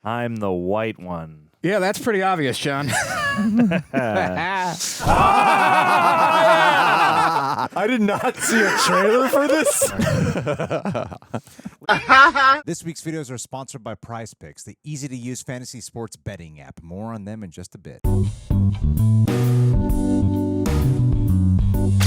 I'm the white one. Yeah, that's pretty obvious, John. I did not see a trailer for this. This week's videos are sponsored by Prize Picks, the easy-to-use fantasy sports betting app. More on them in just a bit.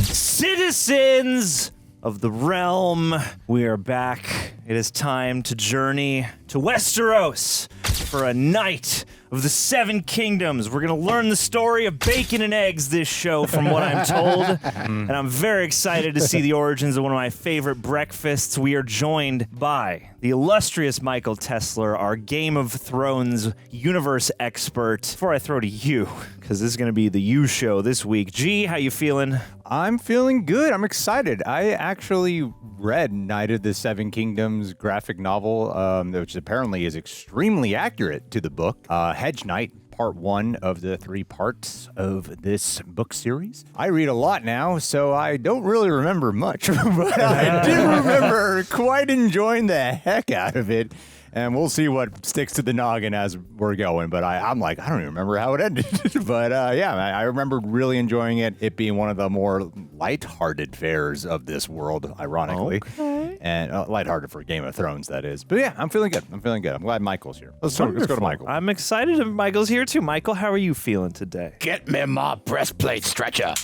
Citizens of the realm, we are back. It is time to journey to Westeros for a night of the Seven Kingdoms. We're going to learn the story of bacon and eggs this show, from what I'm told. And I'm very excited to see the origins of one of my favorite breakfasts. We are joined by the illustrious Michael Tessler, our Game of Thrones universe expert. Before I throw to you, because this is going to be the you show this week. G, how you feeling? I'm feeling good. I'm excited. I actually read Knight of the Seven Kingdoms graphic novel, which apparently is extremely accurate to the book. Hedge Knight, part 1 of the 3 parts of this book series. I read a lot now, so I don't really remember much, but I do remember quite enjoying the heck out of it. And we'll see what sticks to the noggin as we're going. But I'm like, I don't even remember how it ended. But yeah, I remember really enjoying it. It being one of the more lighthearted fares of this world, ironically. Okay. And lighthearted for Game of Thrones, that is. But yeah, I'm feeling good. I'm glad Michael's here. Let's go to Michael. I'm excited that Michael's here too. Michael, how are you feeling today? Get me my breastplate stretcher.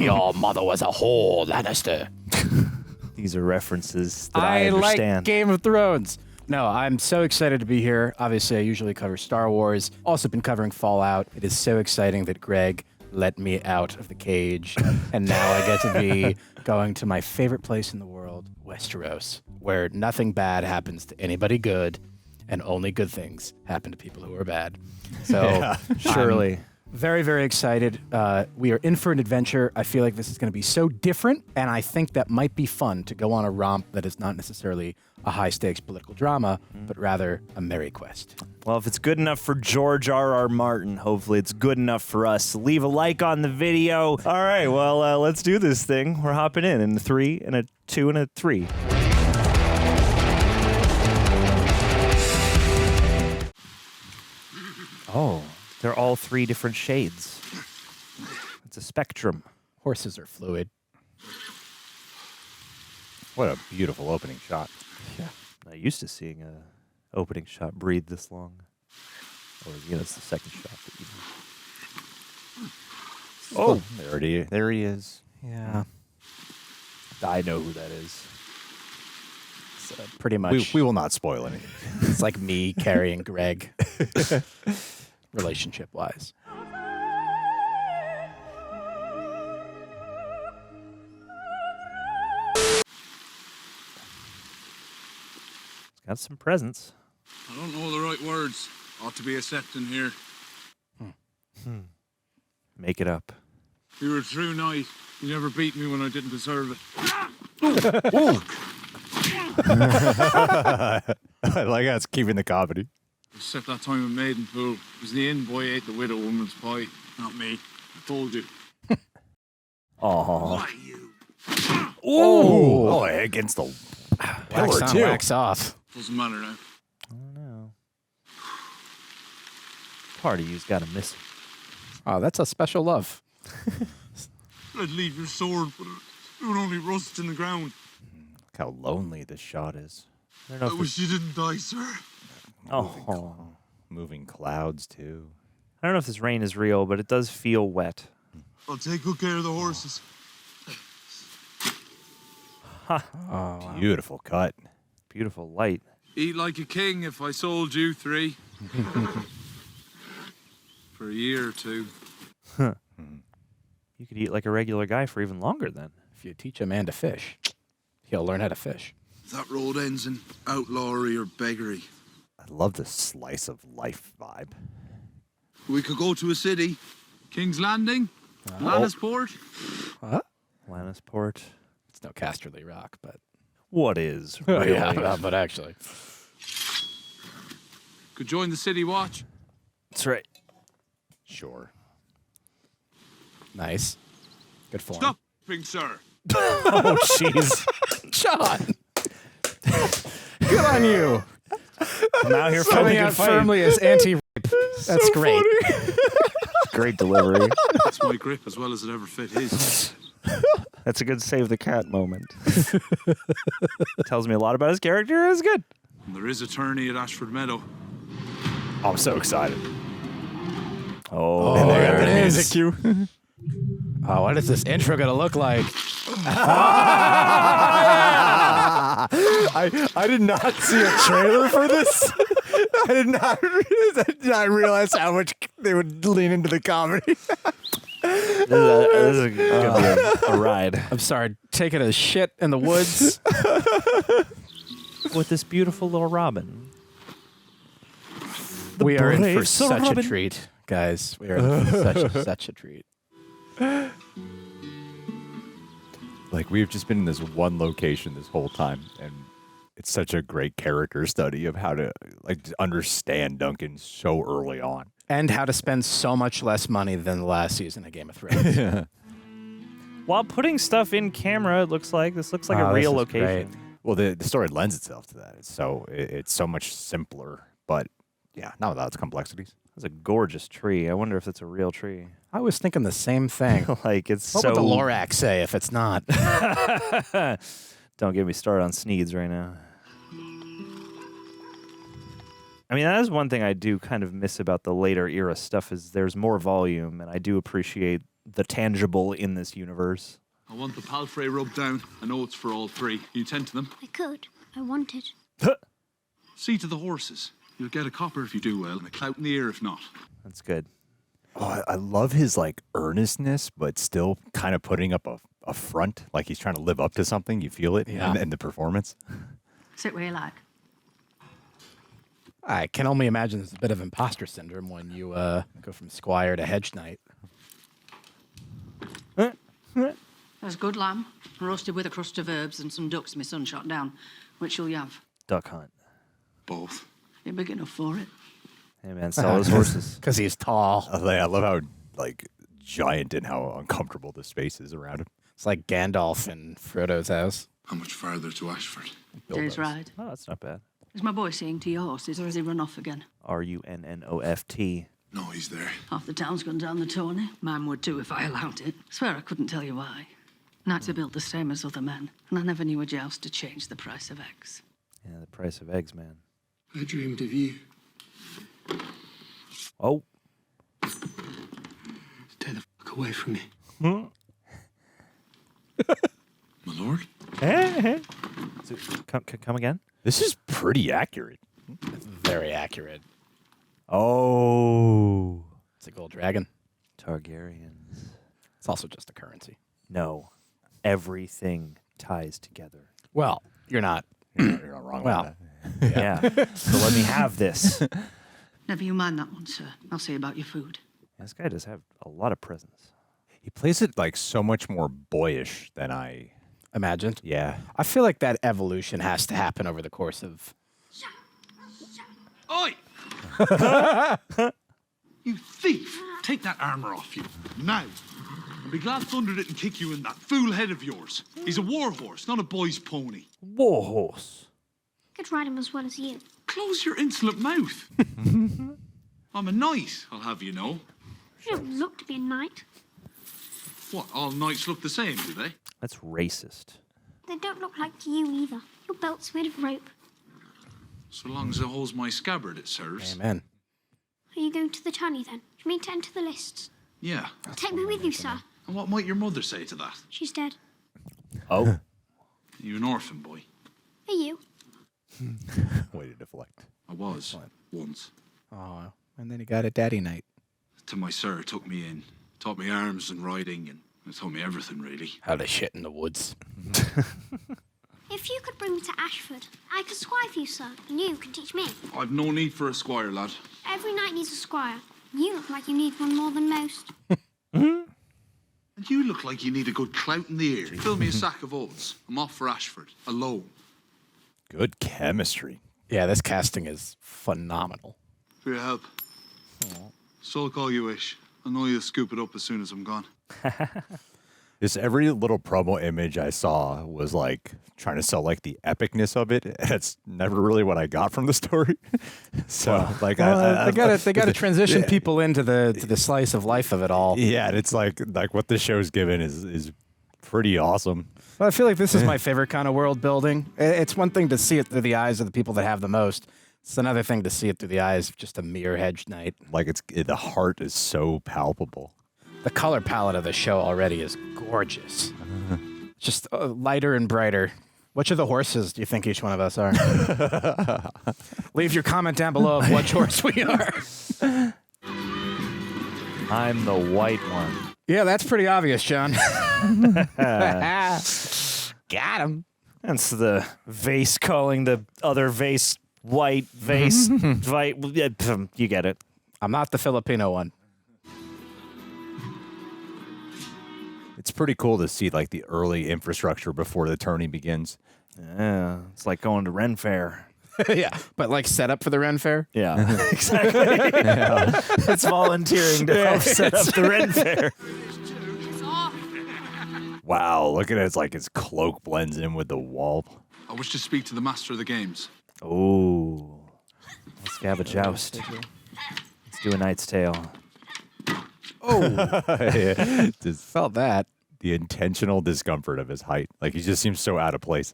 Your mother was a whore, Lannister. These are references that I understand. I like Game of Thrones. No, I'm so excited to be here. Obviously, I usually cover Star Wars. Also been covering Fallout. It is so exciting that Greg let me out of the cage. And now I get to be going to my favorite place in the world, Westeros, where nothing bad happens to anybody good, and only good things happen to people who are bad. So yeah, surely. Very, very excited. We are in for an adventure. I feel like this is going to be so different, and I think that might be fun to go on a romp that is not necessarily a high-stakes political drama, but rather a merry quest. Well, if it's good enough for George R.R. Martin, hopefully it's good enough for us. Leave a like on the video. All right, well, let's do this thing. We're hopping in a 3, and a 2, and a 3. Oh, they're all 3 different shades. It's a spectrum. Horses are fluid. What a beautiful opening shot. Yeah. Not used to seeing a opening shot breathe this long. Or, it's the second shot that you do. Oh, there he is. Yeah. I know who that is. It's, pretty much. We will not spoil anything. It's like me carrying Greg, relationship-wise. Got some presents. I don't know the right words. Ought to be accepting here. Make it up. You were a true knight. You never beat me when I didn't deserve it. I like how it's keeping the comedy. Except that time in Maidenpool. It was the inn boy ate the widow woman's pie. Not me. I told you. Aww. Oh, against the Wax on, wax off. Doesn't matter now. I don't know. Part of you's got to miss it. Oh, that's a special love. I'd leave your sword, but it would only rust in the ground. Look how lonely this shot is. I wish you didn't die, sir. Moving clouds, too. I don't know if this rain is real, but it does feel wet. I'll take good care of the horses. Ha. Beautiful cut. Beautiful light. Eat like a king if I sold you 3. For a year or 2. Huh. You could eat like a regular guy for even longer then. If you teach a man to fish, he'll learn how to fish. That road ends in outlawry or beggary. I love the slice of life vibe. We could go to a city. King's Landing? Lannisport? What? Lannisport. It's no Casterly Rock, but... What is, really? Yeah, but actually. Could join the city watch. That's right. Sure. Nice. Good form. Stopping, sir. Oh, jeez. John! Good on you. I'm out here Coming fighting out a fight. firmly as anti-rape. That's great. Great delivery. It's my grip as well as it ever fit his. That's a good save the cat moment. Tells me a lot about his character. It's good. And there is a tourney at Ashford Meadow. I'm so excited. Oh, Oh, There there it it is. is. Oh, what is this intro gonna look like? I did not see a trailer for this. I did not realize how much they would lean into the comedy. This is gonna be a ride I'm sorry, taking a shit in the woods. with this beautiful little Robin. We are in brave for Sir such Robin. a treat, guys. We are in for such a treat. Like, we've just been in this one location this whole time, and it's such a great character study of how to understand Duncan so early on. And how to spend so much less money than the last season of Game of Thrones. While putting stuff in camera, it looks like this looks like Oh, a this real is location. great. Well, the story lends itself to that. It's so much simpler, but yeah, not without its complexities. That's a gorgeous tree. I wonder if it's a real tree. I was thinking the same thing. Like it's What so. would the Lorax say if it's not? Don't get me started on Sneeds right now. I mean, that is one thing I do kind of miss about the later era stuff is there's more volume, and I do appreciate the tangible in this universe. I want the palfrey rubbed down. I know it's for all three. You tend to them. I could. I wanted. See to the horses. You'll get a copper if you do well, and a clout in the ear if not. That's good. Oh, I love his earnestness, but still kind of putting up a front, like he's trying to live up to something. You feel it in the performance. Sit where you like. I can only imagine there's a bit of imposter syndrome when you go from squire to hedge knight. There's good lamb, roasted with a crust of herbs and some ducks my son shot down. Which will you have? Duck hunt. Both. You're big enough for it. Hey man, sell those horses. Because he's tall. I love how giant and how uncomfortable the space is around him. It's like Gandalf in Frodo's house. How much farther to Ashford? Day's ride. Oh, that's not bad. Is my boy seeing to your horses or has he run off again? RUNNOFT. No, he's there. Half the town's gone down the tourney. Mine would too if I allowed it. Swear I couldn't tell you why. Knights are built the same as other men, and I never knew a joust to change the price of eggs. Yeah, the price of eggs, man. I dreamed of you. Oh. Stay the fuck away from me. My lord? So, come again? This is pretty accurate. Very accurate. Oh. It's a gold dragon. Targaryens. It's also just a currency. No. Everything ties together. Well, you're not. You're not wrong. Well, Yeah. So let me have this. Never you mind that one, sir. I'll see about your food. This guy does have a lot of presence. He plays it so much more boyish than I. imagined. Yeah. I feel like that evolution has to happen over the course of. Oi! You thief! Take that armor off you. Now. And be glad Thunder didn't kick you in that fool head of yours. He's a war horse, not a boy's pony. Warhorse. I could ride him as well as you. Close your insolent mouth. I'm a knight, I'll have you know. You don't look to be a knight. What, all knights look the same, do they? That's racist. They don't look like you either. Your belt's made of rope. So long as it holds my scabbard, it serves. Amen. Are you going to the tourney then? Do you mean to enter the lists? Yeah. Take me with you, sir. And what might your mother say to that? She's dead. Oh. You an orphan boy? Are you? Way to deflect. I was. Once. Oh, and then he got a daddy night. Till my sir took me in. Taught me arms and riding and taught me everything, really. How to shit in the woods. If you could bring me to Ashford, I could squire for you, sir, and you can teach me. I've no need for a squire, lad. Every knight needs a squire. You look like you need one more than most. And you look like you need a good clout in the ear. Fill me a sack of oats. I'm off for Ashford, alone. Good chemistry. Yeah, this casting is phenomenal. For your help. Sulk all you wish. I know you'll scoop it up as soon as I'm gone. This every little promo image I saw was like trying to sell like the epicness of it. That's never really what I got from the story. So like they got to transition people into the slice of life of it all. Yeah, and it's like what the show's given is pretty awesome. Well, I feel like this is my favorite kind of world building. It's one thing to see it through the eyes of the people that have the most. It's another thing to see it through the eyes of just a mere Hedge Knight. Like the heart is so palpable. The color palette of the show already is gorgeous. Just lighter and brighter. Which of the horses do you think each one of us are? Leave your comment down below of which horse we are. I'm the white one. Yeah, that's pretty obvious, John. Got him. That's the vase calling the other vase white vase. You get it. I'm not the Filipino one. It's pretty cool to see like the early infrastructure before the tourney begins. Yeah, it's like going to Ren Fair. Yeah, but like set up for the Ren Fair? Yeah, exactly. It's volunteering to help set up the Ren Fair. Wow, look at it. It's like his cloak blends in with the wall. I wish to speak to the master of the games. Oh, let's have a joust. Let's do a Knight's Tale. Yeah, just Felt that. the intentional discomfort of his height. Like he just seems so out of place.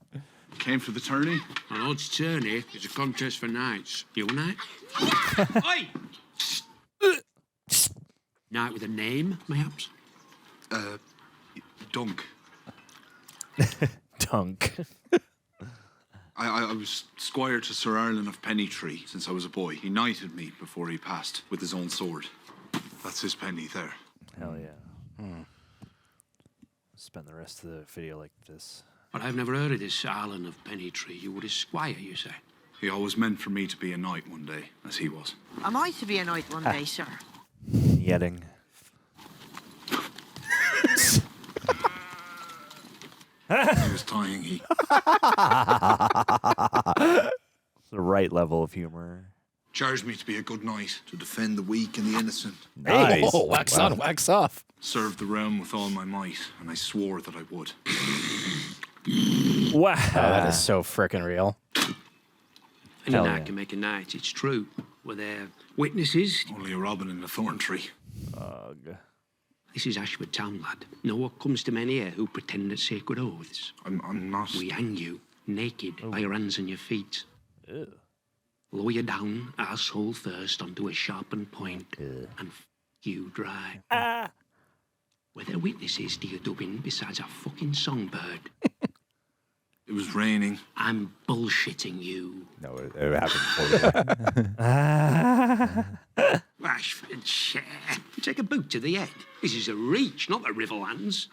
Came for the tourney? My lord's tourney is a contest for knights. You a knight? Oi! Knight with a name, perhaps? Dunk. Dunk. I was squire to Sir Arlen of Pennytree since I was a boy. He knighted me before he passed with his own sword. That's his penny there. Hell yeah. Spend the rest of the video like this. But I've never heard of this Arlen of Pennytree. You were his squire, you say? He always meant for me to be a knight one day, as he was. Am I to be a knight one day, sir? Yetting. He was tying he. The right level of humor. Charged me to be a good knight, to defend the weak and the innocent. Nice. Hey, wax on, wax off. Serve the realm with all my might, and I swore that I would. Wow. Oh, that is so frickin' real. Any Hell knight yeah. can make a knight, it's true. Were there witnesses? Only a robin in the thorn tree. Ugh. This is Ashford town, lad. Know what comes to men here who pretend at sacred oaths? I'm not. We hang you, naked, by your hands and your feet. Ew. Lower you down, asshole first, onto a sharpened point, and you dry. Were there witnesses to your dubbing besides a fucking songbird? It was raining. I'm bullshitting you. No, it happened before. Ashford chair. You take a boot to the head. This is a reach, not the Riverlands.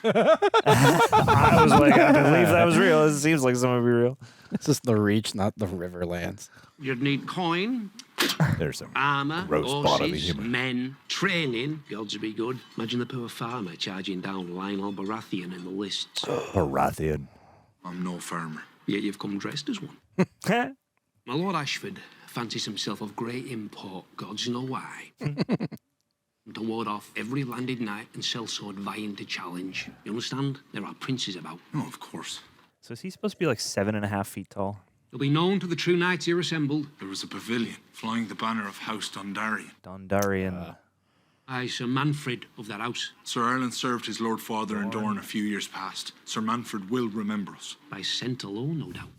I was like, I believe that was real. It seems like some would be real. This is the Reach, not the Riverlands. You'd need coin, There's some armour, roast bottom horses, human. men, training. The odds would be good. Imagine the poor farmer charging down Lionel Baratheon in the lists. Baratheon. I'm no farmer. Yet you've come dressed as one. My Lord Ashford fancies himself of great import, gods know why. And to ward off every landed knight and sellsword vying to challenge. You understand? There are princes about. Oh, of course. So is he supposed to be like 7.5 feet tall? They'll be known to the true knights here assembled. There was a pavilion flying the banner of House Dondarrion. Dondarrion. Aye, Sir Manfred of that house. Sir Arlen served his lord father in Dorne a few years past. Sir Manfred will remember us. By scent alone, no doubt.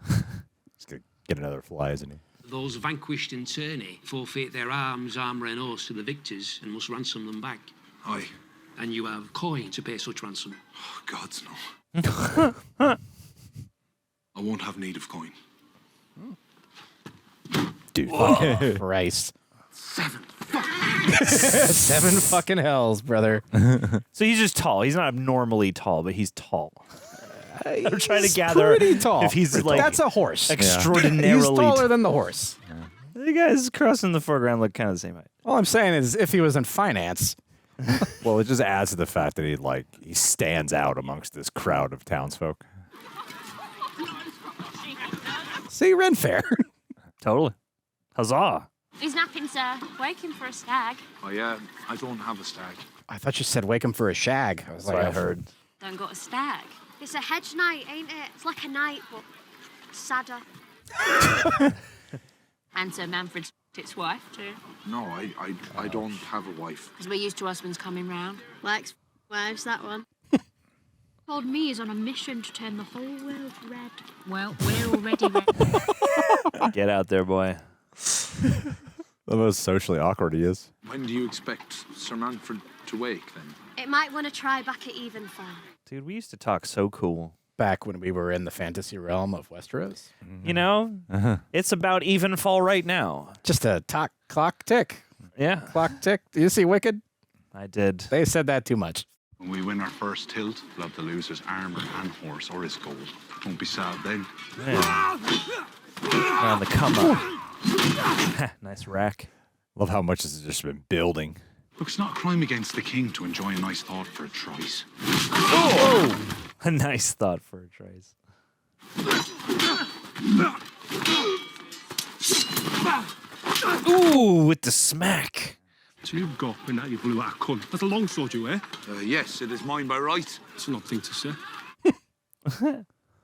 He's gonna get another fly, isn't he? Those vanquished in tourney forfeit their arms, armour and horse to the victors and must ransom them back. Aye. And you have coin to pay such ransom. Oh, gods no. I won't have need of coin. Dude. Christ. 7. 7 fucking hells, brother. So he's just tall. He's not abnormally tall, but he's tall. I'm trying to He's gather pretty tall. if he's like That's a horse. extraordinarily He's taller than the horse. The guys crossing the foreground look kind of the same height. All I'm saying is, if he was in finance, Well, it just adds to the fact that he stands out amongst this crowd of townsfolk. see Ren Fair. Totally. Huzzah. He's napping, sir. Wake him for a stag. I don't have a stag. I thought you said wake him for a shag. I was That's what I heard. Don't got a stag. It's a hedge knight, ain't it? It's like a knight, but sadder. And Sir Manfred's its wife, too. No, I don't have a wife. Because we're used to husbands coming round. Likes wives, that one. Told me he's on a mission to turn the whole world red. Well, we're already ready. Get out there, boy. The most socially awkward he is. When do you expect Sir Manfred to wake, then? It might want to try back at Evenfall. Dude, we used to talk so cool. Back when we were in the fantasy realm of Westeros. You know, it's about Evenfall right now. Just a clock tick. Yeah, Clock tick. Do you see Wicked? I did. They said that too much. When we win our first tilt, we'll have the loser's armor and horse or his gold. Don't be sad then. On the come up. Nice rack. Love how much this has just been building. Look, it's not a crime against the king to enjoy a nice thought for a choice. A nice thought for a trace. Ooh, with the smack. So you got when that you blew out a cunt. That's a long sword you wear. Yes, it is mine by right. It's an odd thing to say.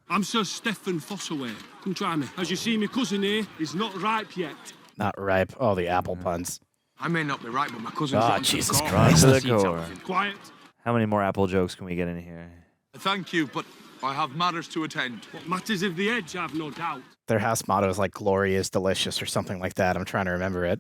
I'm Sir Stephen Fossaway. Come try me. As you see, my cousin here is not ripe yet. Not ripe. Oh, the apple puns. I may not be right, but my cousin's Ah, rotten to the Jesus core. Christ. To the core. Quiet. How many more Apple jokes can we get in here? Thank you, but I have matters to attend. What matters of the edge, I've no doubt. Their house motto is like glory is delicious or something like that. I'm trying to remember it.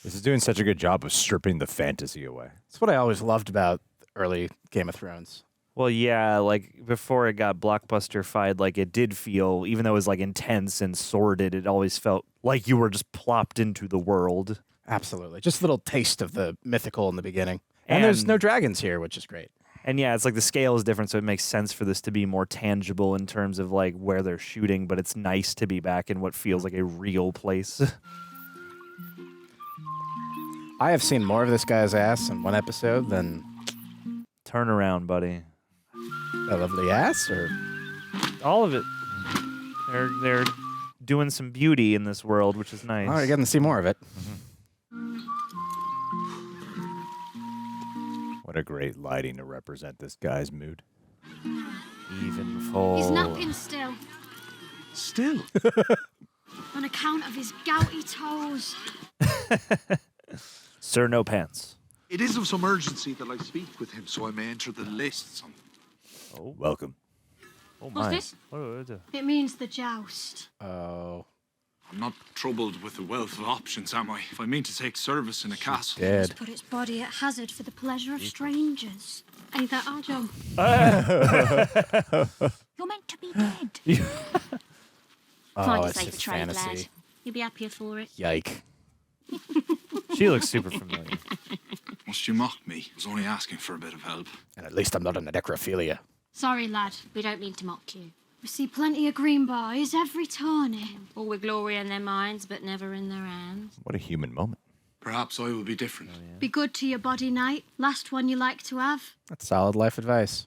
This is doing such a good job of stripping the fantasy away. It's what I always loved about early Game of Thrones. Well, yeah, like before it got blockbuster-fied, like it did feel, even though it was like intense and sordid, it always felt like you were just plopped into the world. Absolutely. Just a little taste of the mythical in the beginning. And there's no dragons here, which is great. And yeah, it's like the scale is different, so it makes sense for this to be more tangible in terms of like where they're shooting, but it's nice to be back in what feels like a real place. I have seen more of this guy's ass in one episode than Turn around, buddy. a lovely ass, or All of it. They're doing some beauty in this world, which is nice. oh, you're getting to see more of it. What a great lighting to represent this guy's mood. Even full. He's napping still, Still? on account of his gouty toes. Sir, no pants. It is of some urgency that I speak with him, so I may enter the lists. Oh, Welcome. oh What's my. this? It means the joust. Oh, I'm not troubled with the wealth of options, am I? If I mean to take service in a castle. dead. Put its body at hazard for the pleasure of strangers. Ain't that our job? You're meant to be dead. Oh, Find a it's safer just trade, lad. fantasy. You'll be happier for it. Yike. She looks super familiar. Must you mock me? I was only asking for a bit of help. And at least I'm not in a necrophilia. Sorry, lad. We don't mean to mock you. We see plenty of green boys every tourney. All with glory in their minds, but never in their hands. What a human moment. Perhaps I will be different. Be good to your body, knight. Last one you like to have. That's solid life advice.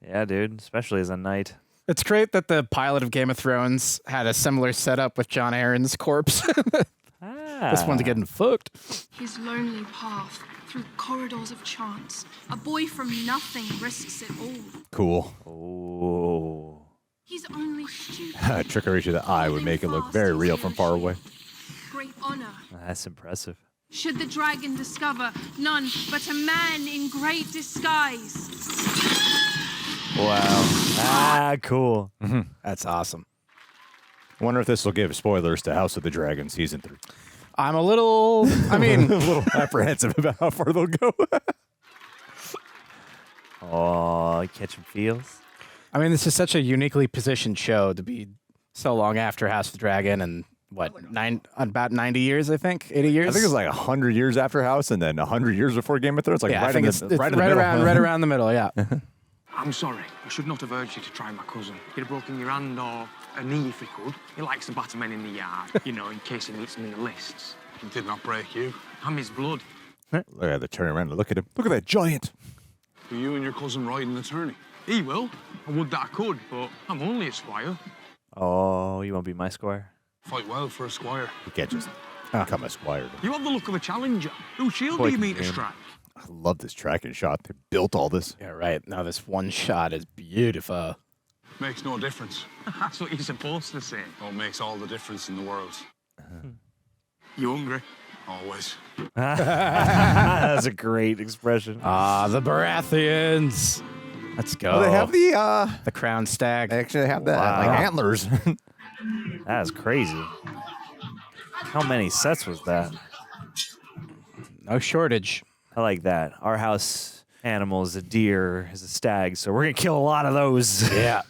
Yeah, dude, especially as a knight. It's great that the pilot of Game of Thrones had a similar setup with Jon Aaron's corpse. This one's getting fucked. His lonely path through corridors of chance. A boy from nothing risks it all. Cool. Oh. He's only stupid. Trickery to the eye would make it look very real from far away. Great honor. That's impressive. Should the dragon discover none but a man in great disguise. Wow. Ah, cool. That's awesome. I wonder if this will give spoilers to House of the Dragon Season 3. I'm a little, I mean, a little apprehensive about how far they'll go. Oh, catching feels. I mean, this is such a uniquely positioned show to be so long after House of the Dragon and what, about 90 years, I think, 80 years. I think it was like 100 years after House and then 100 years before Game of Thrones. Like yeah, right I think in it's the, right, in the middle. right around the middle, yeah. I'm sorry. I should not have urged you to try my cousin. He'd have broken your hand or a knee if he could. He likes to batter men in the yard, you know, in case he meets them in the lists. He did not break you. I'm his blood. Look at the turn around and look at him. Look at that giant. Will you and your cousin ride in the tourney? He will. I would that I could, but I'm only a squire. Oh, you won't be my squire? Fight well for a squire. You can't just become a squire. You have the look of a challenger. Whose shield Boy, do you mean to man. strike? I love this tracking shot. They built all this. Yeah, right. Now this one shot is beautiful. Makes no difference. That's what you're supposed to say. Oh, makes all the difference in the world. You hungry? Always. That's a great expression. Ah, the Baratheons. Let's go. Oh, they have the crown stag. They actually have that, like antlers. That is crazy. How many sets was that? No shortage. I like that. Our house animal is a deer, is a stag, so we're gonna kill a lot of those. Yeah.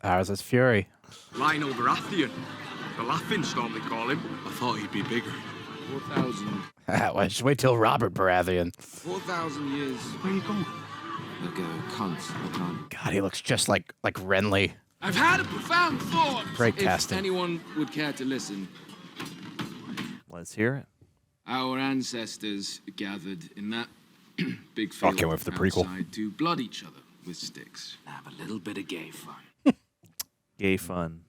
Ours is Fury. Rhino Baratheon. The laughing storm, they call him. I thought he'd be bigger. 4,000. Well, just wait till Robert Baratheon. 4,000 years. Where you going? Look, cunts. I can't. God, he looks just like Renly. I've had a profound thought. Great if casting. anyone would care to listen. Let's hear it. Our ancestors gathered in that big field can't wait for the prequel. outside to blood each other with sticks. Have a little bit of gay fun. Gay fun.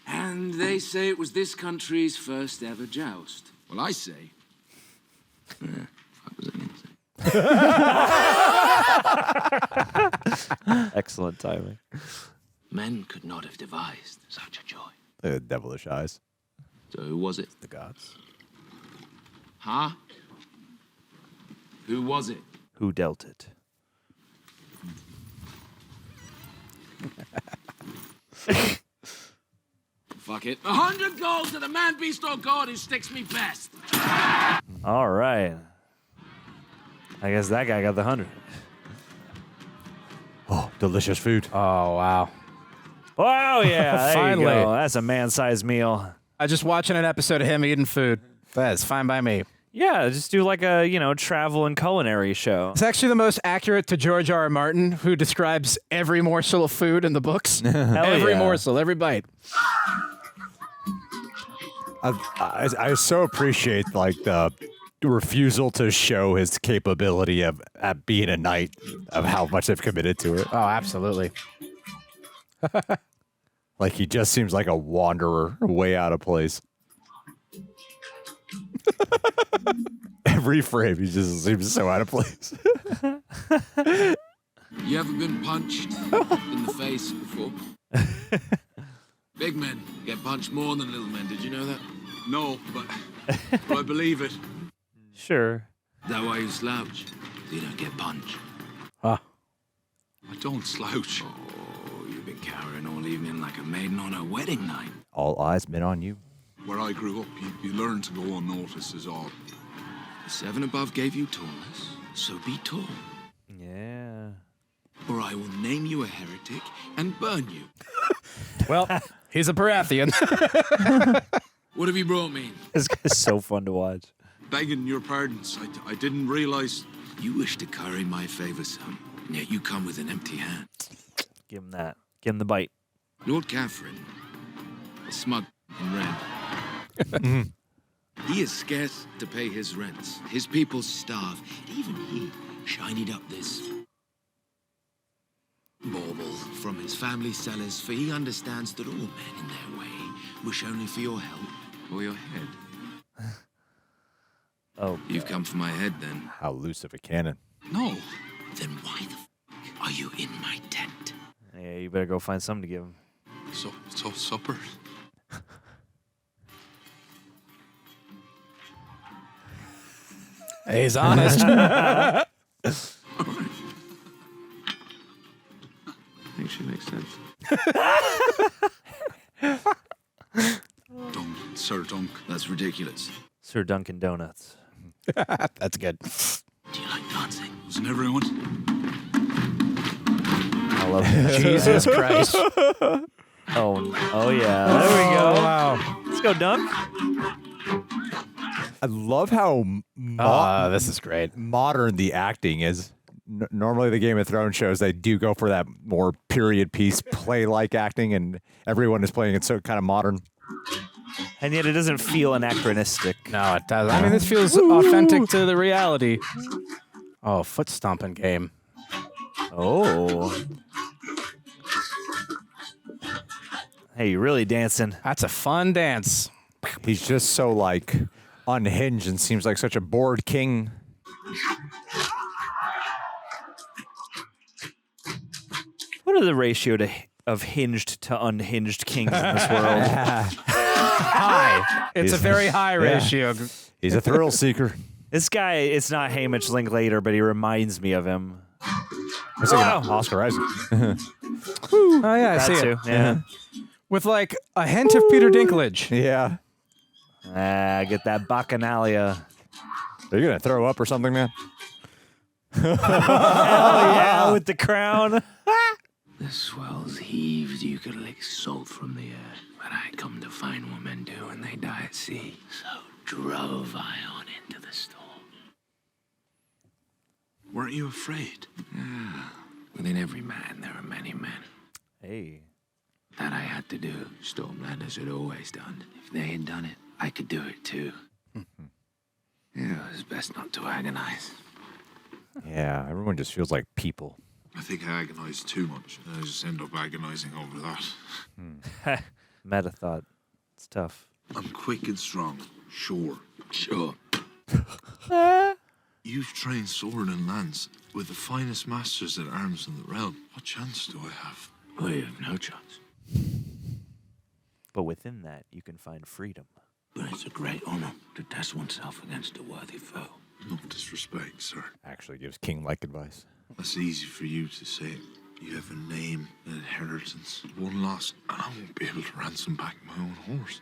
And they say it was this country's first ever joust. Well, I say... what was I going to say? Excellent timing. Men could not have devised such a joy. The devilish eyes. So who was it? The gods. Huh? Who was it? Who dealt it? Fuck it. 100 gold to the man, beast, or god who sticks me best. All right. I guess that guy got the 100. Oh, delicious food. Oh, wow. Oh, yeah. There Finally. you go. That's a man-sized meal. I just watching an episode of him eating food. That's fine by me. Yeah, just do like a, travel and culinary show. It's actually the most accurate to George R.R. Martin, who describes every morsel of food in the books. Every yeah. morsel, every bite. I so appreciate like the refusal to show his capability of at being a knight, of how much they've committed to it. Oh, absolutely. Like he just seems like a wanderer, way out of place. Every frame, he just seems so out of place. You ever been punched in the face before? Big men get punched more than little men. Did you know that? No, but I believe it. Sure. Is that why you slouch? You don't get punched. Huh. I don't slouch. Oh, you've been cowering all evening like a maiden on her wedding night. All eyes been on you. Where I grew up, you learn to go unnoticed is all. The seven above gave you tallness, so be tall. Yeah. Or I will name you a heretic and burn you. Well, he's a Baratheon. What have you brought me? This guy's so fun to watch. Begging your pardons, I didn't realize. You wish to curry my favor, son, and yet you come with an empty hand. Give him that. Give him the bite. Lord Catherine, a smug in red. He is scarce to pay his rents. His people starve. Even he shinied up this bauble from his family cellars, for he understands that all men in their way wish only for your help or your head. Oh, You've come for my head, then? How loose of a cannon. No. Then why the f*** are you in my tent? yeah, you better go find something to give him. So supper. He's honest. Actually makes sense. Ser Dunk. That's ridiculous. Ser Duncan Donuts. That's good. Do you like dancing? Wasn't everyone? I love it. Jesus Christ. Oh yeah. There we go. Wow. Let's go, Dunk. I love how This is great. modern the acting is. Normally, the Game of Thrones shows, they do go for that more period piece play-like acting, and everyone is playing it so kind of modern. And yet it doesn't feel anachronistic. No, it doesn't. I mean, this feels authentic to the reality. Oh, foot stomping game. Oh. Hey, you really dancing. That's a fun dance. He's just so, like, unhinged and seems like such a bored king. What are the ratio of hinged to unhinged kings in this world? High. It's a very high ratio. He's a thrill seeker. This guy, it's not Hamish Linklater, but he reminds me of him. It's like Oscar Isaac. Oh, yeah, I see That it. too, yeah. With like a hint of Peter Dinklage. Yeah. Get that bacchanalia. Are you going to throw up or something, man? Hell yeah, with the crown. The swells heaved, you could lick salt from the air. But I come to find what men do when they die at sea. So drove I on into the storm. Weren't you afraid? Within every man, there are many men. Hey. That I had to do, Stormlanders had always done. If they had done it, I could do it too. It was best not to agonize. Yeah, everyone just feels like people. I think I agonize too much. I just end up agonizing over that. Meta thought. It's tough. I'm quick and strong, sure. Sure. You've trained sword and lance with the finest masters at arms in the realm. What chance do I have? We have no chance. But within that, you can find freedom. But it's a great honor to test oneself against a worthy foe. No disrespect, sir. Actually gives king-like advice. That's easy for you to say. You have a name, an inheritance. One loss, and I won't be able to ransom back my own horse.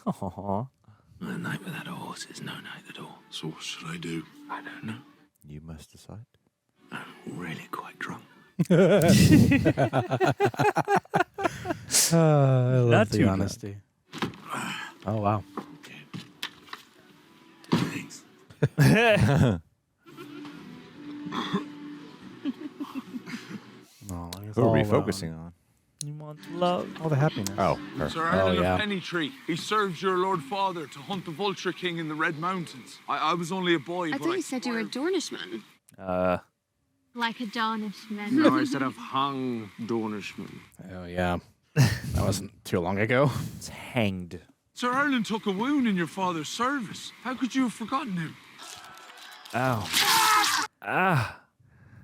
Aww. A knight without a horse is no knight at all. So what should I do? I don't know. You must decide. I'm really quite drunk. I love Not the too honesty. Oh, wow. Thanks. Who are we focusing on? You want love. All the happiness. Oh, her. Sir Oh, Erlen yeah. of Pennytree. He served your lord father to hunt the Vulture King in the Red Mountains. I was only a boy, I but thought you said you were a Dornishman. Like a Dornishman. No, I said I've hung Dornishman. Oh, yeah. That wasn't too long ago. It's hanged. Sir Erlen took a wound in your father's service. How could you have forgotten him? Ow.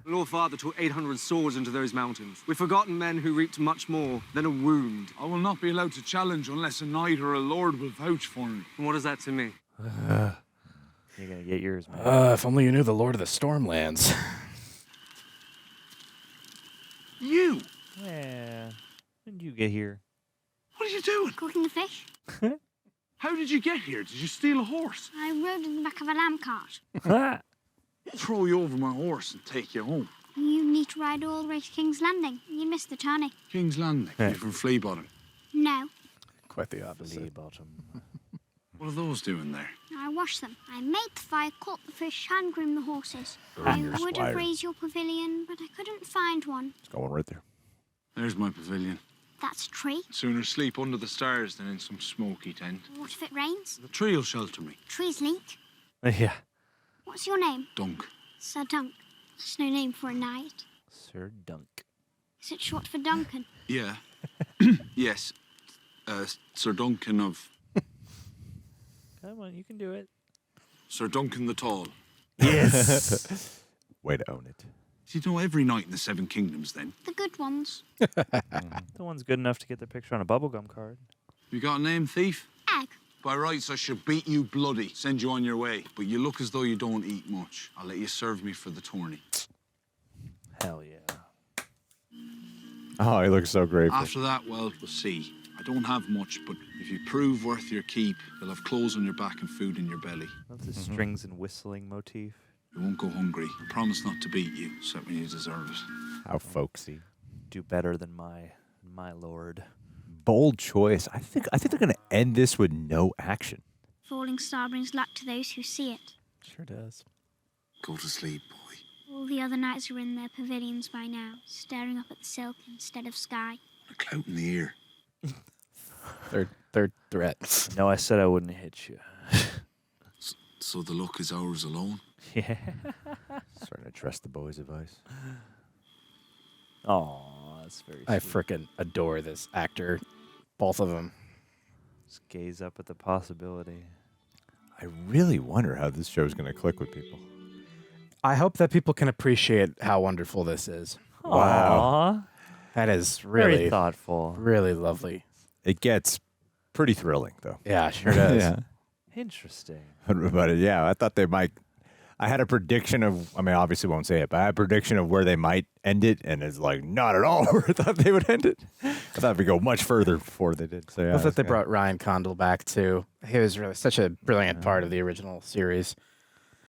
Lord Father took 800 swords into those mountains. We've forgotten men who reaped much more than a wound. I will not be allowed to challenge unless a knight or a lord will vouch for me. And what is that to me? You're gonna get yours, man. If only you knew the Lord of the Stormlands. You? Yeah. When did you get here? What are you doing? Cooking the fish. How did you get here? Did you steal a horse? I rode in the back of a lamb cart. Throw you over my horse and take you home. You need to ride all the way to King's Landing. You missed the tourney. King's Landing. You're from Flea Bottom. No, Quite the opposite. Flea bottom. What are those doing there? I washed them. I made the fire, caught the fish, hand groomed the horses. I your would squire. have raised your pavilion, but I couldn't find one. It's going right there. There's my pavilion. That's a tree. Sooner sleep under the stars than in some smoky tent. What if it rains? The tree will shelter me. Trees leak. Yeah. What's your name? Dunk. Sir Dunk. That's no name for a knight. Sir Dunk. Is it short for Duncan? Yeah. Yes. Ser Duncan of... Come on, you can do it. Ser Duncan the Tall. Yes. Way to own it. Do you know every knight in the Seven Kingdoms, then? The good ones. The one's good enough to get the picture on a bubblegum card. You got a name, thief? Egg. By rights, I should beat you bloody, send you on your way. But you look as though you don't eat much. I'll let you serve me for the tourney. Hell yeah. Oh, he looks so grateful. After that, well, we'll see. I don't have much, but if you prove worth your keep, you'll have clothes on your back and food in your belly. That's the strings and whistling motif. You won't go hungry. I promise not to beat you, except when you deserve it. How folksy. Do better than my lord. Bold choice. I think they're going to end this with no action. Falling star brings luck to those who see it. Sure does. Go to sleep, boy. All the other knights are in their pavilions by now, staring up at the silk instead of sky. A clout in the ear. Third threat. No, I said I wouldn't hit you. So the luck is ours alone? Yeah. Starting to trust the boys' advice. Aw, that's very sweet. I frickin' adore this actor. Both of them. Just gaze up at the possibility. I really wonder how this show's going to click with people. I hope that people can appreciate how wonderful this is. Wow. That is really Very thoughtful. Really lovely. It gets pretty thrilling, though. Yeah, sure does. Yeah. Interesting. But yeah, I thought they might. I had a prediction of, I mean, obviously won't say it, but I had a prediction of where they might end it, and it's like, not at all where I thought they would end it. I thought we'd go much further before they did. So, yeah, I thought they brought Ryan Condal back, too. He was really such a brilliant part of the original series.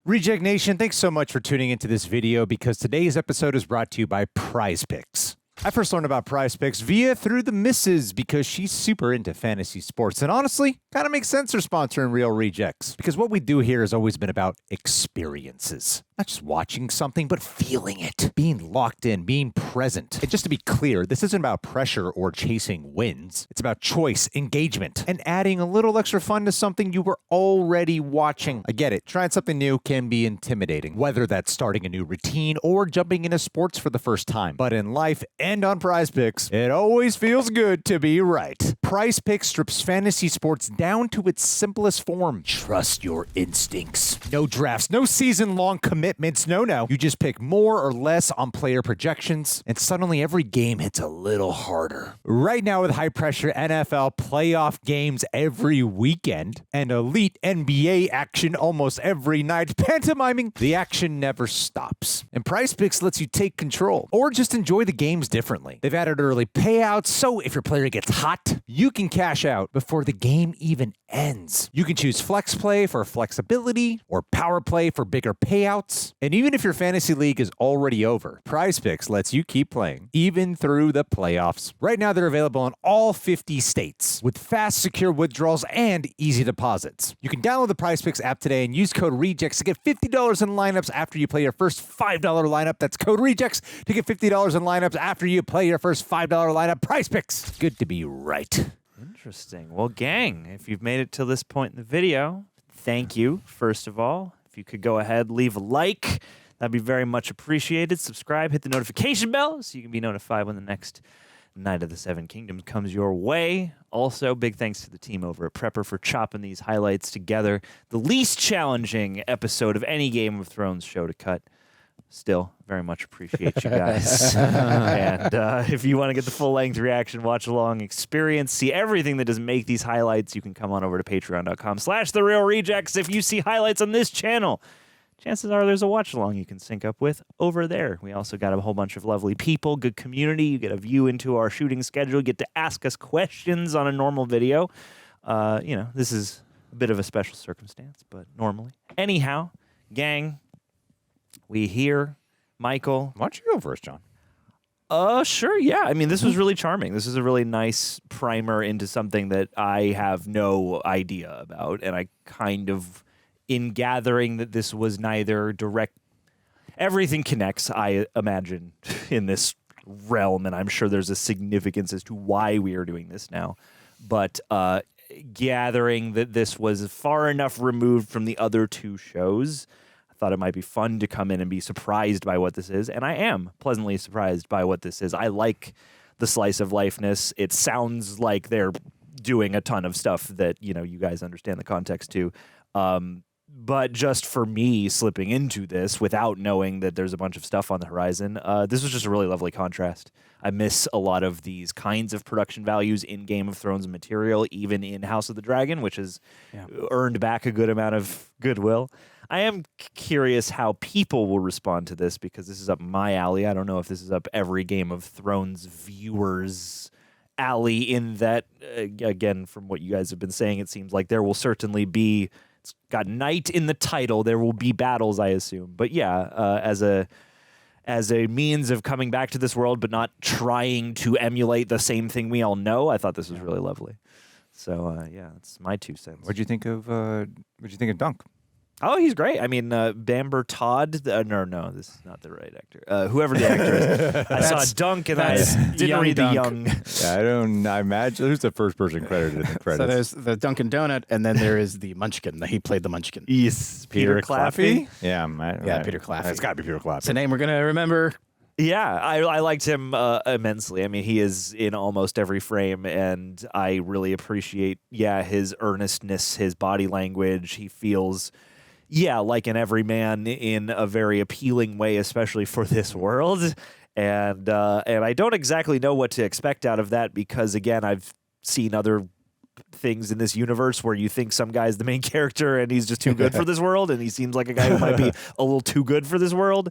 Reject Nation, thanks so much for tuning into this video, because today's episode is brought to you by Prize Picks. I first learned about Prize Picks through the missus, because she's super into fantasy sports. And honestly, kind of makes sense for sponsoring Real Rejects, because what we do here has always been about experiences. Not just watching something, but feeling it, being locked in, being present. And just to be clear, this isn't about pressure or chasing wins. It's about choice, engagement, and adding a little extra fun to something you were already watching. I get it. Trying something new can be intimidating, whether that's starting a new routine or jumping into sports for the first time. But in life and on Prize Picks, it always feels good to be right. Prize Picks strips fantasy sports down to its simplest form. Trust your instincts. No drafts, no season-long commitments. No. You just pick more or less on player projections, and suddenly every game hits a little harder. Right now, with high-pressure NFL playoff games every weekend and elite NBA action almost every night, pantomiming, the action never stops. And Prize Picks lets you take control or just enjoy the games differently. They've added early payouts, so if your player gets hot, you can cash out before the game even ends. You can choose flex play for flexibility or power play for bigger payouts. And even if your fantasy league is already over, Prize Picks lets you keep playing, even through the playoffs. Right now, they're available in all 50 states with fast, secure withdrawals and easy deposits. You can download the Prize Picks app today and use code REJECTS to get $50 in lineups after you play your first $5 lineup. That's code REJECTS to get $50 in lineups after you play your first $5 lineup. Prize Picks. Good to be right. Interesting. Well, gang, if you've made it to this point in the video, thank you, first of all. If you could go ahead, leave a like, that'd be very much appreciated. Subscribe, hit the notification bell so you can be notified when the next Night of the Seven Kingdoms comes your way. Also, big thanks to the team over at Prepper for chopping these highlights together. The least challenging episode of any Game of Thrones show to cut. Still, very much appreciate you guys. And if you want to get the full-length reaction, watch along, experience, see everything that doesn't make these highlights, you can come on over to patreon.com/TheRealRejects. If you see highlights on this channel, chances are there's a watch-along you can sync up with over there. We also got a whole bunch of lovely people, good community. You get a view into our shooting schedule. You get to ask us questions on a normal video. This is a bit of a special circumstance, but normally. Anyhow, gang, we hear Michael. Why don't you go first, John? Sure, yeah. I mean, this was really charming. This is a really nice primer into something that I have no idea about, and I kind of, in gathering that this was neither direct... Everything connects, I imagine, in this realm, and I'm sure there's a significance as to why we are doing this now. But gathering that this was far enough removed from the other two shows, thought it might be fun to come in and be surprised by what this is, and I am pleasantly surprised by what this is. I like the slice of lifeness. It sounds like they're doing a ton of stuff that, you guys understand the context to. But just for me slipping into this without knowing that there's a bunch of stuff on the horizon, this was just a really lovely contrast. I miss a lot of these kinds of production values in Game of Thrones material, even in House of the Dragon, which has earned back a good amount of goodwill. I am curious how people will respond to this, because this is up my alley. I don't know if this is up every Game of Thrones viewers' alley, in that, again, from what you guys have been saying, it seems like there will certainly be, it's got knight in the title, there will be battles, I assume. But yeah, as a means of coming back to this world, but not trying to emulate the same thing we all know, I thought this was really lovely. So yeah, that's my 2 cents. What'd you think of Dunk? Oh, he's great. I mean, Bamber Todd. No, this is not the right actor. Whoever the actor is. I saw Dunk and I didn't read the young. Yeah, I imagine who's the first person credited in the credits. So there's the Dunkin' Donut, and then there is the Munchkin. He played the Munchkin. Yes, Peter Claffey. Yeah, Peter Claffey. It's got to be Peter Claffey. It's a name we're gonna remember. Yeah, I liked him immensely. I mean, he is in almost every frame, and I really appreciate, his earnestness, his body language. He feels... like an everyman in a very appealing way, especially for this world. And I don't exactly know what to expect out of that because, again, I've seen other things in this universe where you think some guy's the main character and he's just too good for this world, and he seems like a guy who might be a little too good for this world.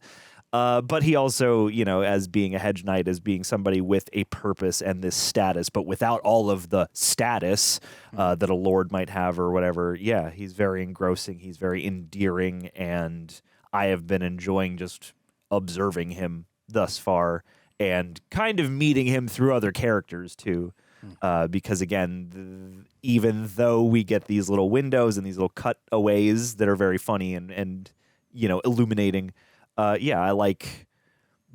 But he also, as being a hedge knight, as being somebody with a purpose and this status, but without all of the status that a lord might have or whatever. Yeah, he's very engrossing. He's very endearing, and I have been enjoying just observing him thus far and kind of meeting him through other characters too. Because again, even though we get these little windows and these little cutaways that are very funny and illuminating, I like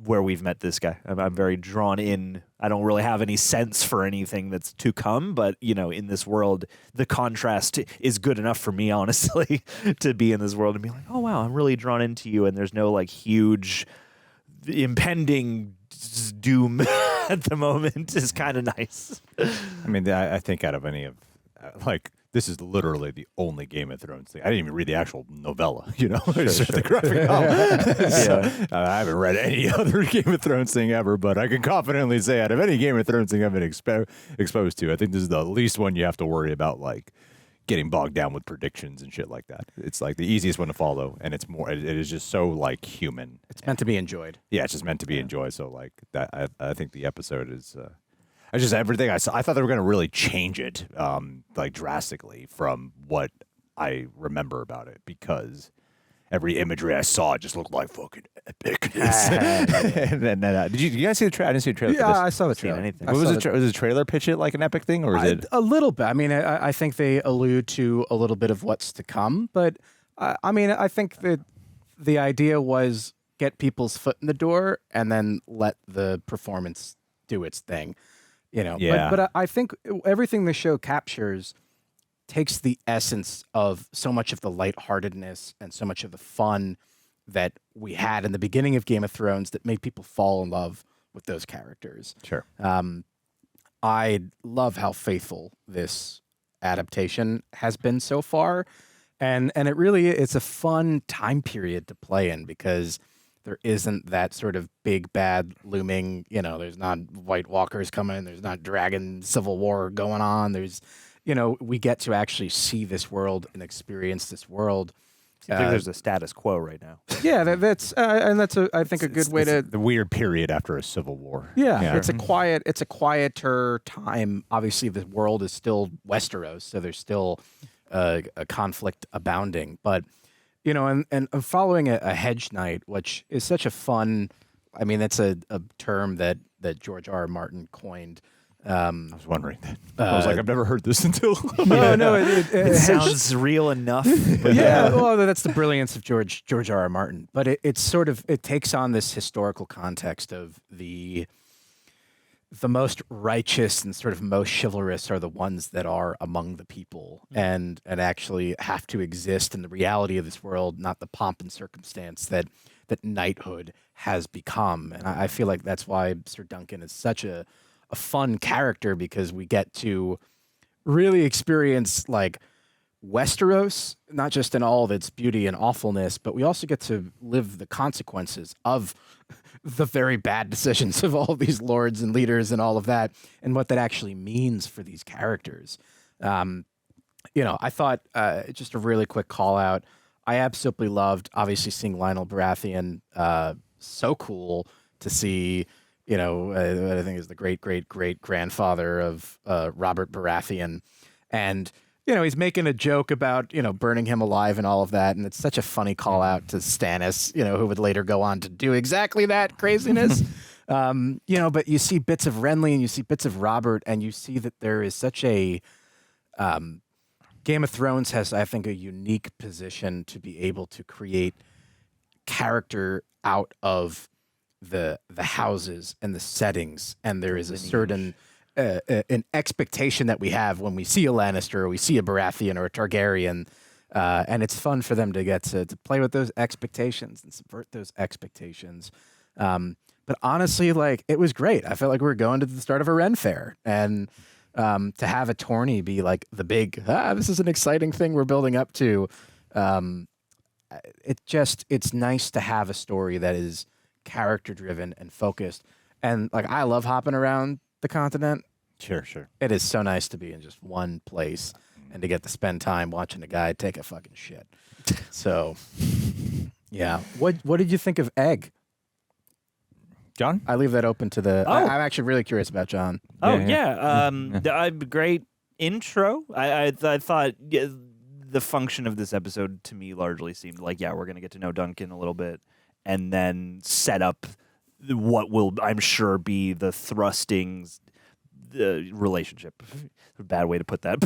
where we've met this guy. I'm very drawn in. I don't really have any sense for anything that's to come, but in this world, the contrast is good enough for me, honestly, to be in this world and be like, oh wow, I'm really drawn into you, and there's no like huge impending doom at the moment is kind of nice. I mean, I think out of any of this is literally the only Game of Thrones thing. I didn't even read the actual novella, I just read the graphic novel. So, I haven't read any other Game of Thrones thing ever, but I can confidently say out of any Game of Thrones thing I've been exposed to, I think this is the least one you have to worry about, getting bogged down with predictions and shit like that. It's the easiest one to follow, and it is just so human. It's meant to be enjoyed. Yeah, it's just meant to be enjoyed. So that, I think the episode is, just everything I saw. I thought they were going to really change it, drastically from what I remember about it, because every imagery I saw just looked like fucking epicness. And then, did you guys see the trailer? I didn't see the trailer. Yeah, I saw the trailer. Was the trailer pitch it like an epic thing, or is it a little bit? I mean, I think they allude to a little bit of what's to come, but I think that the idea was get people's foot in the door and then let the performance do its thing. Yeah. But I think everything the show captures takes the essence of so much of the lightheartedness and so much of the fun that we had in the beginning of Game of Thrones that made people fall in love with those characters. Sure. I love how faithful this adaptation has been so far. And it really, it's a fun time period to play in because there isn't that sort of big bad looming, there's not White Walkers coming, there's not dragon civil war going on. There's, we get to actually see this world and experience this world. I think there's a status quo right now. Yeah, that's I think a good way to the weird period after a civil war. Yeah, it's a quieter time. Obviously, the world is still Westeros, so there's still a conflict abounding. But and following a hedge knight, which is such a fun. I mean, that's a term that George R.R. Martin coined. I was wondering that. I was like, I've never heard this until. No, it sounds real enough. But well, that's the brilliance of George R.R. Martin. But it takes on this historical context of the most righteous and sort of most chivalrous are the ones that are among the people and actually have to exist in the reality of this world, not the pomp and circumstance that knighthood has become. And I feel like that's why Ser Duncan is such a fun character, because we get to really experience Westeros, not just in all of its beauty and awfulness, but we also get to live the consequences of the very bad decisions of all these lords and leaders and all of that, and what that actually means for these characters. I thought just a really quick call out. I absolutely loved, obviously, seeing Lionel Baratheon. So cool to see. What I think is the great grandfather of Robert Baratheon, and he's making a joke about burning him alive and all of that, and it's such a funny call out to Stannis, who would later go on to do exactly that craziness. But you see bits of Renly and you see bits of Robert, and you see that there is such a Game of Thrones has, I think, a unique position to be able to create character out of the houses and the settings, and there is a certain an expectation that we have when we see a Lannister or we see a Baratheon or a Targaryen, and it's fun for them to get to play with those expectations and subvert those expectations. But honestly, it was great. I felt like we were going to the start of a Ren fair, and to have a tourney be the big, this is an exciting thing we're building up to. It's nice to have a story that is character driven and focused. And like I love hopping around the continent. Sure. It is so nice to be in just one place and to get to spend time watching a guy take a fucking shit. So, yeah. What did you think of Egg? John? I leave that open to the. I'm actually really curious about John. Great intro. I thought the function of this episode to me largely seemed like, we're going to get to know Duncan a little bit and then set up what will, I'm sure, be the thrustings relationship. A bad way to put that,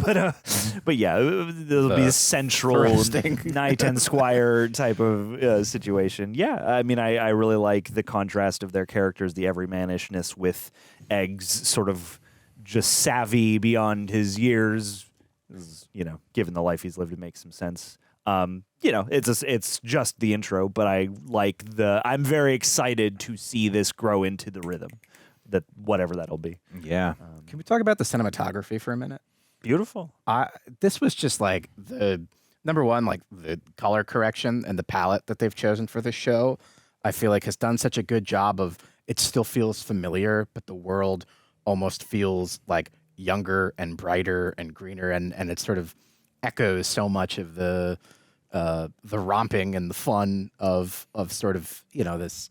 but yeah, there'll be a central knight and squire type of situation. Yeah, I mean, I really like the contrast of their characters, the everymanishness with Egg's sort of just savvy beyond his years. Given the life he's lived, it makes some sense. It's just the intro, but I'm very excited to see this grow into the rhythm. That whatever that'll be. Yeah. Can we talk about the cinematography for a minute? Beautiful. This was just like the number one, like the color correction and the palette that they've chosen for this show. I feel like has done such a good job of it still feels familiar, but the world almost feels like younger and brighter and greener, and it sort of echoes so much of the romping and the fun of sort of this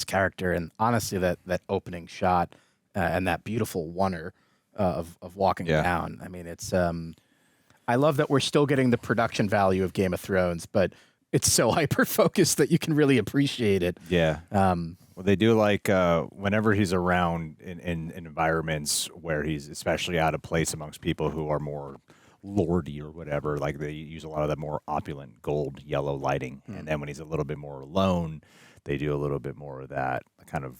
character. And honestly, that opening shot and that beautiful oneer of walking down. I mean, it's I love that we're still getting the production value of Game of Thrones, but it's so hyper focused that you can really appreciate it. Yeah. Well, they do like whenever he's around in environments where he's especially out of place amongst people who are more lordy or whatever, like they use a lot of that more opulent gold, yellow lighting. And then when he's a little bit more alone, they do a little bit more of that kind of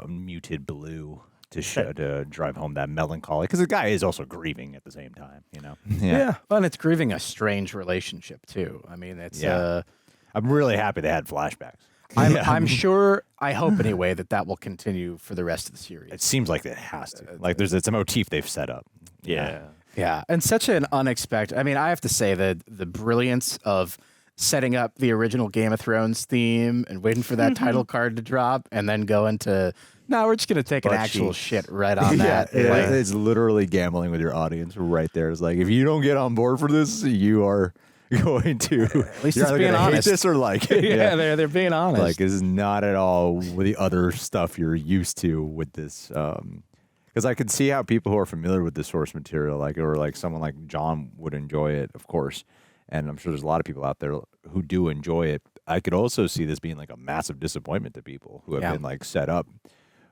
muted blue to drive home that melancholy. Because the guy is also grieving at the same time, Yeah. Well, and it's grieving a strange relationship, too. I mean, it's... I'm really happy they had flashbacks. I'm sure, I hope anyway, that will continue for the rest of the series. It seems like it has to. Like it's a motif they've set up. Yeah. Yeah. And such an unexpected... I mean, I have to say that the brilliance of setting up the original Game of Thrones theme and waiting for that title card to drop and then go into, no, we're just going to take an actual shit right on that. It's literally gambling with your audience right there. It's like, if you don't get on board for this, you are going to, at least it's being honest. Hate this or like it. They're being honest. Like, this is not at all with the other stuff you're used to with this. Because I can see how people who are familiar with the source material, like someone like John would enjoy it, of course. And I'm sure there's a lot of people out there who do enjoy it. I could also see this being like a massive disappointment to people who have been like set up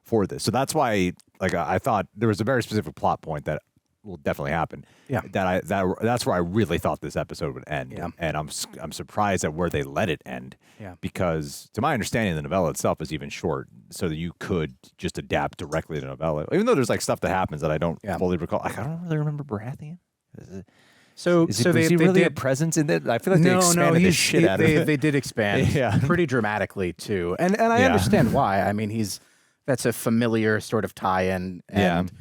for this. So that's why, like, I thought there was a very specific plot point that will definitely happen. Yeah. That's where I really thought this episode would end. Yeah. And I'm surprised at where they let it end. Yeah. Because to my understanding, the novella itself is even short, so that you could just adapt directly to the novella. Even though there's like stuff that happens that I don't fully recall. Like, I don't really remember Baratheon. Is he really a presence in it? I feel like they expanded the shit out of it. They did expand pretty dramatically too, and I understand why. I mean, that's a familiar sort of tie-in, and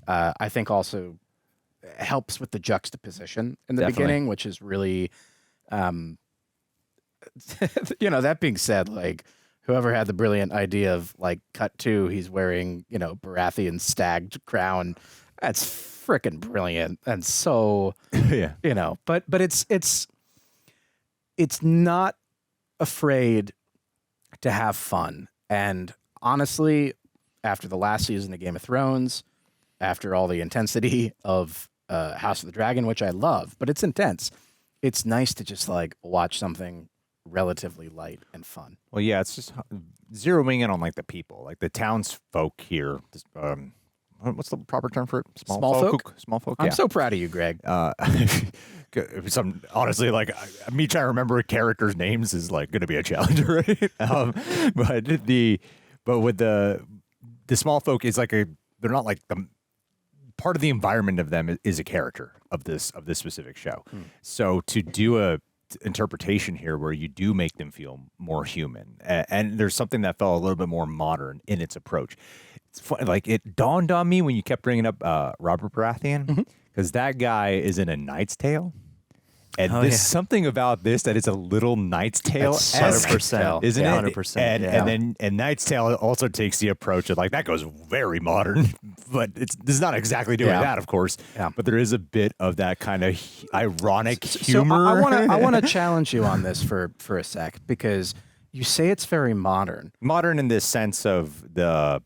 I think also helps with the juxtaposition in the beginning, which is really, that being said, like whoever had the brilliant idea of like cut 2, he's wearing Baratheon's stagged crown. That's freaking brilliant, and so but it's not afraid to have fun. And honestly, after the last season of Game of Thrones, after all the intensity of House of the Dragon, which I love, but it's intense, it's nice to just like watch something relatively light and fun. Well, yeah, it's just zeroing in on like the people, like the townsfolk here. What's the proper term for it? Small folk. Small folk. I'm so proud of you, Greg. Honestly, like me trying to remember characters' names is like going to be a challenge, right? But with the small folk is like they're not like the part of the environment of them is a character of this specific show. So to do a interpretation here where you do make them feel more human, and there's something that felt a little bit more modern in its approach. It's funny, like it dawned on me when you kept bringing up Robert Baratheon, because that guy is in A Knight's Tale, And there's something about this that is a little Knight's Tale, 100%, isn't it? 100%. And Knight's Tale also takes the approach of like that goes very modern, but it's not exactly doing that, of course. Yeah. But there is a bit of that kind of ironic So humor. I want to challenge you on this for a sec, because you say it's very modern. Modern in this sense of the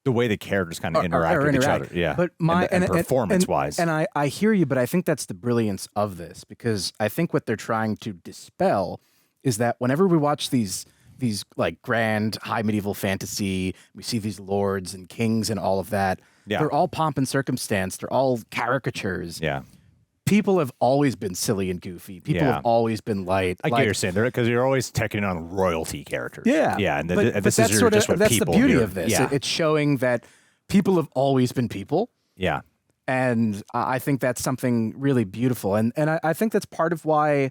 way the characters kind of interact with each other. Yeah. But and performance-wise. And I hear you, but I think that's the brilliance of this, because I think what they're trying to dispel is that whenever we watch these like grand high medieval fantasy, we see these lords and kings and all of that. Yeah. They're all pomp and circumstance. They're all caricatures. Yeah. People have always been silly and goofy. People have always been light. I get what you're saying there, because you're always taking on royalty characters. Yeah, yeah, and but this that's is sort just of what that's the people beauty here. of this. Yeah, It's showing that people have always been people. Yeah, and I think that's something really beautiful, and I think that's part of why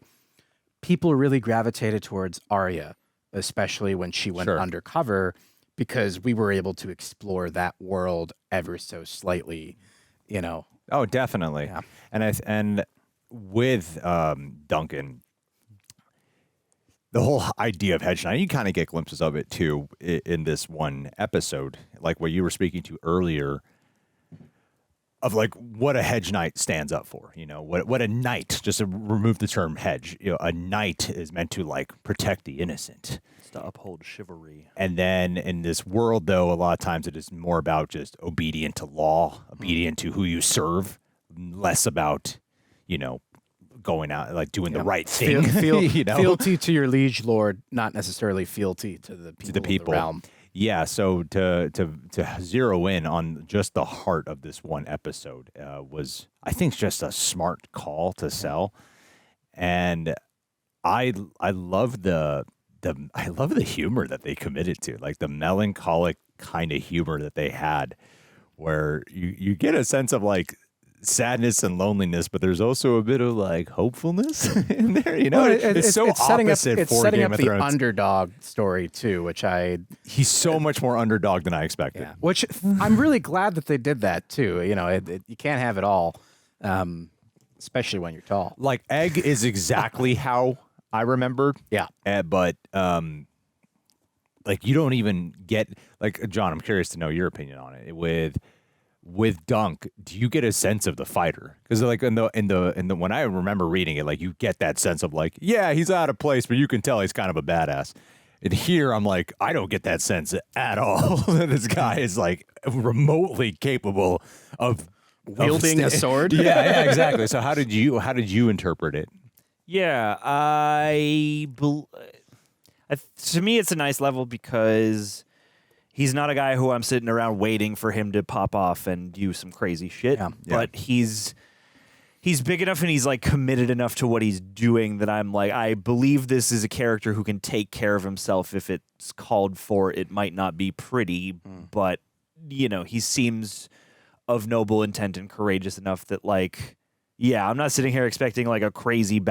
people really gravitated towards Arya, especially when she went undercover, because we were able to explore that world ever so slightly, you know. Oh, definitely. Yeah. And with Duncan, the whole idea of Hedge Knight, you kind of get glimpses of it too in this one episode, like what you were speaking to earlier, of like what a Hedge Knight stands up for. You know, what a knight, just to remove the term hedge, you know, a knight is meant to like protect the innocent. It's to uphold chivalry. And then in this world, though, a lot of times it is more about just obedient to law, obedient to who you serve, less about, you know, going out, like doing the right thing. You know? Fealty to your liege lord, not necessarily fealty to the people. Of the realm. Yeah, so to zero in on just the heart of this one episode was, I think, just a smart call to sell, and I love the humor that they committed to, like the melancholic kind of humor that they had, where you get a sense of like sadness and loneliness, but there's also a bit of like hopefulness in there. You know, it's so opposite for setting Game up of the Thrones. Underdog story too, which he's so much more underdog than I expected. Yeah. Which I'm really glad that they did that too. You know, you can't have it all, especially when you're tall. Like Egg is exactly how I remembered. Yeah, but like you don't even get like John. I'm curious to know your opinion on it with Dunk. Do you get a sense of the fighter? Because like in the when I remember reading it, like you get that sense of like, yeah, he's out of place, but you can tell he's kind of a badass. And here I'm like, I don't get that sense at all. This guy is like remotely capable of wielding a sword. Yeah, exactly. So how did you interpret it? Yeah, to me it's a nice level because he's not a guy who I'm sitting around waiting for him to pop off and do some crazy shit. Yeah. But he's big enough and he's like committed enough to what he's doing that I'm like, I believe this is a character who can take care of himself if it's called for. It might not be pretty, but you know, he seems of noble intent and courageous enough that like, yeah, I'm not sitting here expecting like a crazy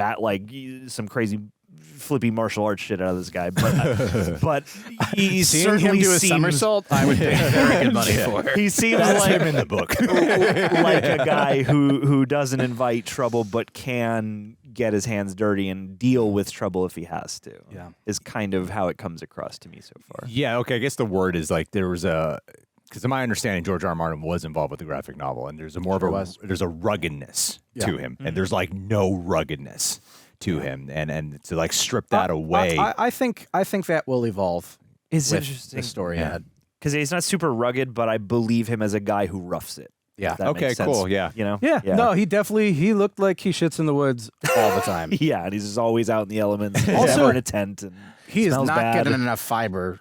some crazy flippy martial arts shit out of this guy, but he Seeing certainly him do a seems, somersault, I would pay very good money for. He seems That's like him in the book. like a guy who doesn't invite trouble but can get his hands dirty and deal with trouble if he has to. Yeah, is kind of how it comes across to me so far. Yeah, okay. I guess the word is like there was because in my understanding, George R.R. Martin was involved with the graphic novel, and there's there's a ruggedness to him, and there's like no ruggedness to him, and to like strip that away. I think that will evolve. It's with interesting. the story ahead. Because he's not super rugged, but I believe him as a guy who roughs it. Yeah. If that Okay, makes sense. cool, yeah. You know? Yeah. No, he looked like he shits in the woods all the time. Yeah, and he's just always out in the elements. He's Also, never in a tent. And He is smells not bad. getting enough fiber.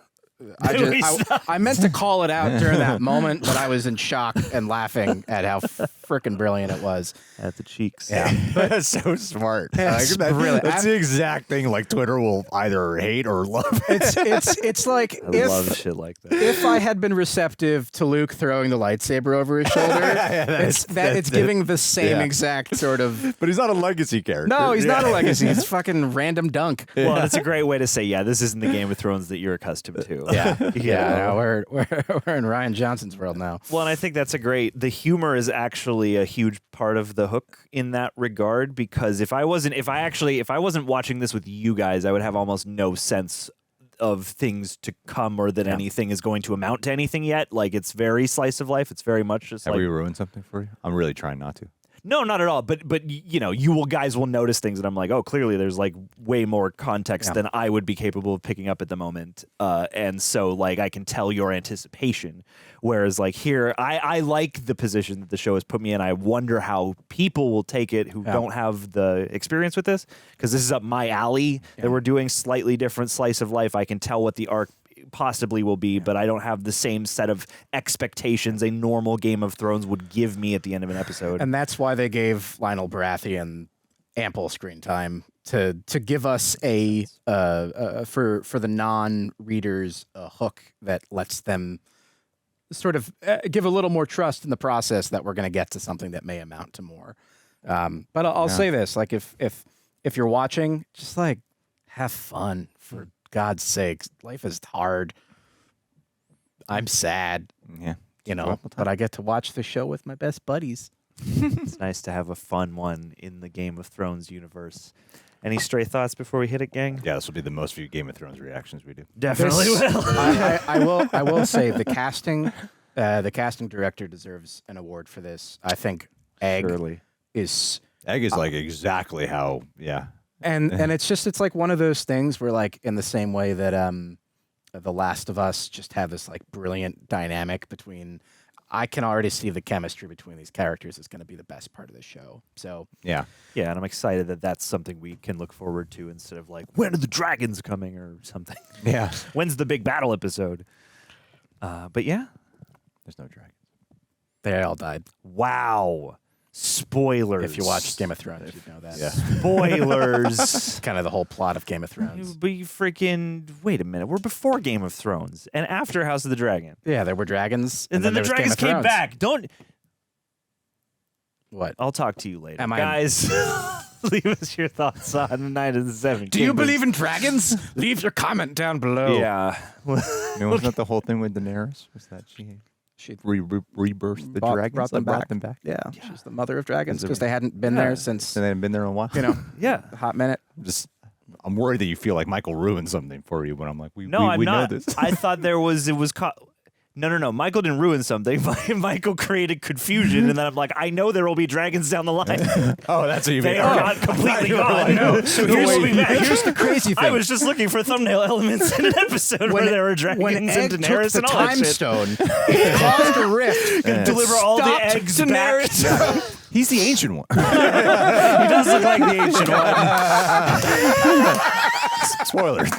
I meant to call it out during that moment, but I was in shock and laughing at how freaking brilliant it was. At the cheeks. Yeah. That's so smart. It's Like, brilliant. That's the exact thing like Twitter will either hate or love. It's like I love shit like that. if I had been receptive to Luke throwing the lightsaber over his shoulder, it's giving the same exact sort of. But he's not a legacy character. No, he's not a legacy. He's fucking random Dunk. Well, that's a great way to say, yeah, this isn't the Game of Thrones that you're accustomed to. Yeah, we're in Ryan Johnson's world now. Well, and I think that's the humor is actually a huge part of the hook in that regard, because if I wasn't watching this with you guys, I would have almost no sense of things to come or that anything is going to amount to anything yet. Like, it's very slice of life. It's very much just Have we ruined something for you? I'm really trying not to. No, not at all. But you know, guys will notice things, and I'm like, oh, clearly there's like way more context than I would be capable of picking up at the moment. And so like I can tell your anticipation. Whereas like here, I like the position that the show has put me in. I wonder how people will take it who don't have the experience with this, because this is up my alley. That we're doing slightly different slice of life. I can tell what the arc possibly will be, but I don't have the same set of expectations a normal Game of Thrones would give me at the end of an episode. And that's why they gave Lionel Baratheon ample screen time to give us a for the non-readers a hook that lets them sort of give a little more trust in the process that we're going to get to something that may amount to more. But I'll say this, like if you're watching, just like have fun for God's sakes. Life is hard. I'm sad. Yeah. You know, but I get to watch the show with my best buddies. It's nice to have a fun one in the Game of Thrones universe. Any stray thoughts before we hit it, gang? Yeah, this will be the most viewed Game of Thrones reactions we do. Definitely will. I will say the casting director deserves an award for this. I think Egg is like exactly how And it's like one of those things where, like, in the same way that The Last of Us just have this like brilliant dynamic between, I can already see the chemistry between these characters is going to be the best part of the show. So yeah, and I'm excited that that's something we can look forward to instead of like, when are the dragons coming or something? Yeah, when's the big battle episode? But yeah, there's no dragons. They all died. Wow. Spoilers. If you watch Game of Thrones, you'd know that. Yeah. Spoilers. Kind of the whole plot of Game of Thrones. But you freaking wait a minute. We're before Game of Thrones and after House of the Dragon. Yeah, there were dragons, and then the dragons came back. What? I'll talk to you later, Am guys. Leave us your thoughts on Night of the Seven Do you believe in dragons? Leave your comment down below. Yeah. Wasn't that the whole thing with Daenerys? Was that she rebirthed the dragons and brought them back? Yeah, she's the mother of dragons because they hadn't been there since. And they hadn't been there in a while. You know, a hot minute. I'm worried that you feel like Michael ruined something for you when I'm like, we I'm not. Know this. I thought it was No. Michael didn't ruin something. Michael created confusion, and then I'm like, I know there will be dragons down the line. Oh, that's what you mean. They are not completely gone. No. So here's the crazy thing. I was just looking for thumbnail elements in an episode where there were dragons and Daenerys and all that shit. Stone, it caused a rift. Deliver all the eggs Daenerys back. He's the ancient one. He does look like the ancient one. Spoilers.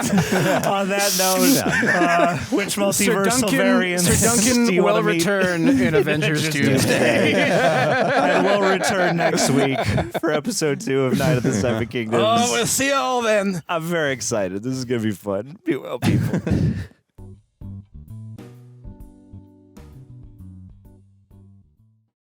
On that note, which multiversal variants Sir Duncan do you will want to meet? return in Avengers Tuesday. And we'll return next week for episode 2 of Night of the Seven Kingdoms. Oh, we'll see you all then. I'm very excited. This is going to be fun. Be well, people.